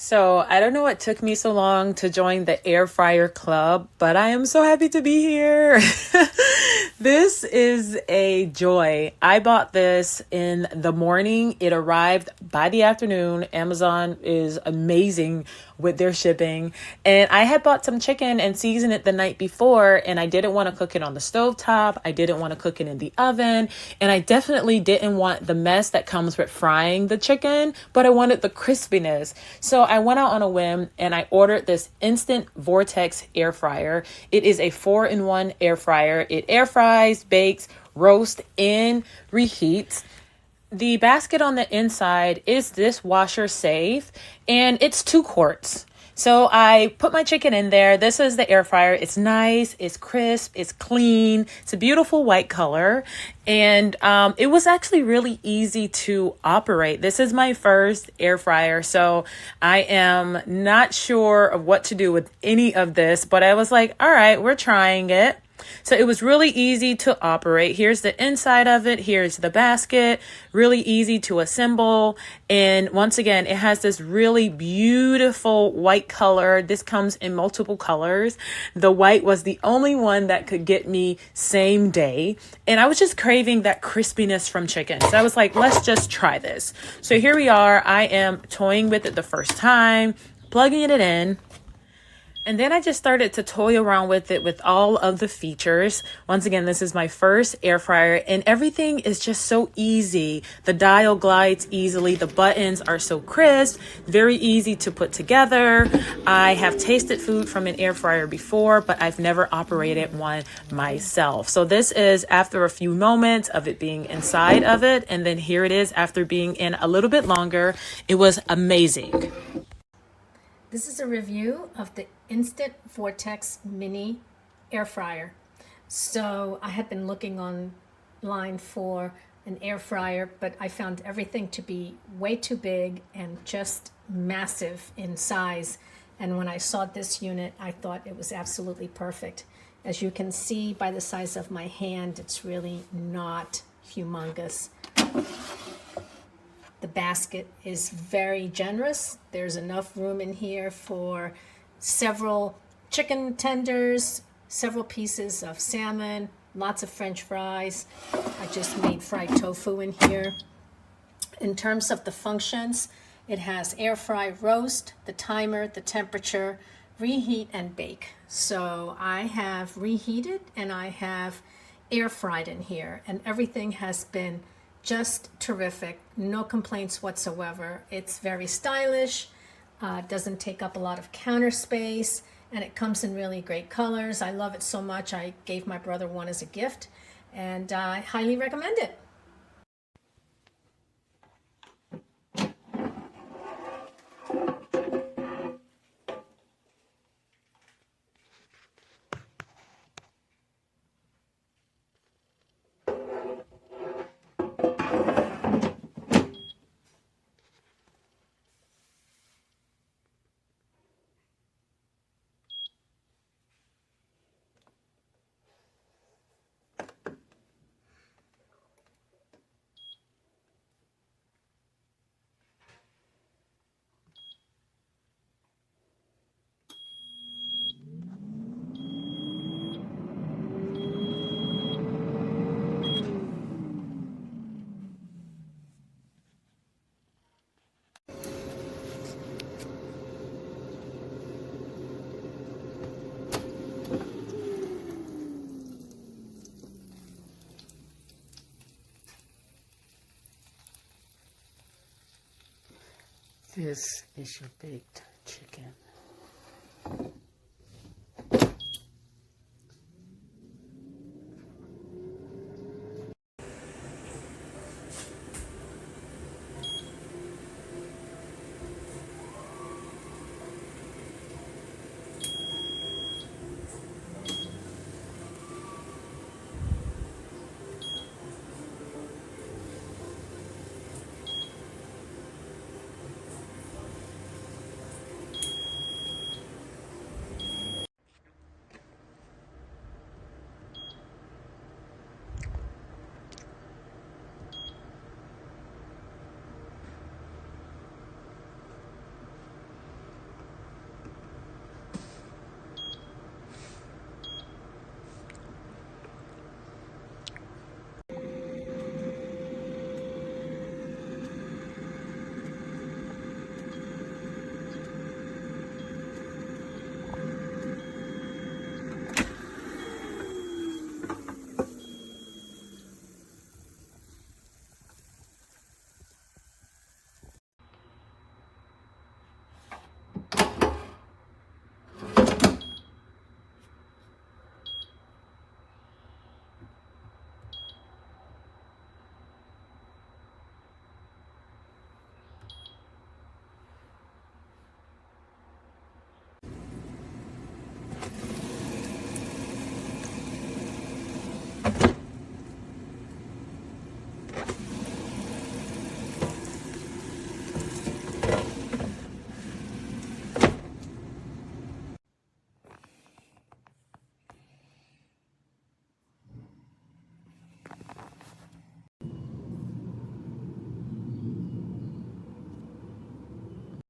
So I don't know what took me so long to join the air fryer club, but I am so happy to be here. This is a joy. I bought this in the morning. It arrived by the afternoon. Amazon is amazing with their shipping. And I had bought some chicken and seasoned it the night before, and I didn't want to cook it on the stovetop. I didn't want to cook it in the oven. And I definitely didn't want the mess that comes with frying the chicken, but I wanted the crispiness. So I went out on a whim and I ordered this instant vortex air fryer. It is a 4-in-1 air fryer. It air fries, bakes, roasts, and reheats. The basket on the inside is Dishwasher-Safe, and it's 2 quarts. So I put my chicken in there. This is the air fryer. It's nice, it's crisp, it's clean. It's a beautiful white color. And it was actually really easy to operate. This is my first air fryer, so I am not sure of what to do with any of this, but I was like, all right, we're trying it. So it was really easy to operate. Here's the inside of it. Here's the basket. Really easy to assemble. And once again, it has this really beautiful white color. This comes in multiple colors. The white was the only one that could get me same day. And I was just craving that crispiness from chicken. So I was like, let's just try this. So here we are. I am toying with it the first time, plugging it in. And then I just started to toy around with it with all of the features. Once again, this is my first air fryer and everything is just so easy. The dial glides easily. The buttons are so crisp, very easy to put together. I have tasted food from an air fryer before, but I've never operated one myself. So this is after a few moments of it being inside of it. And then here it is after being in a little bit longer. It was amazing. This is a review of the Instant Vortex Mini Air Fryer. So I had been looking online for an air fryer, but I found everything to be way too big and just massive in size. And when I saw this unit, I thought it was absolutely perfect. As you can see by the size of my hand, it's really not humongous. The basket is very generous. There's enough room in here for several chicken tenders, several pieces of salmon, lots of French fries. I just made fried tofu in here. In terms of the functions, it has air fry, roast, the timer, the temperature, reheat, and bake. So I have reheated and I have air fried in here, and everything has been just terrific. No complaints whatsoever. It's very stylish, doesn't take up a lot of counter space, and it comes in really great colors. I love it so much. I gave my brother one as a gift, and I highly recommend it. This is your baked chicken.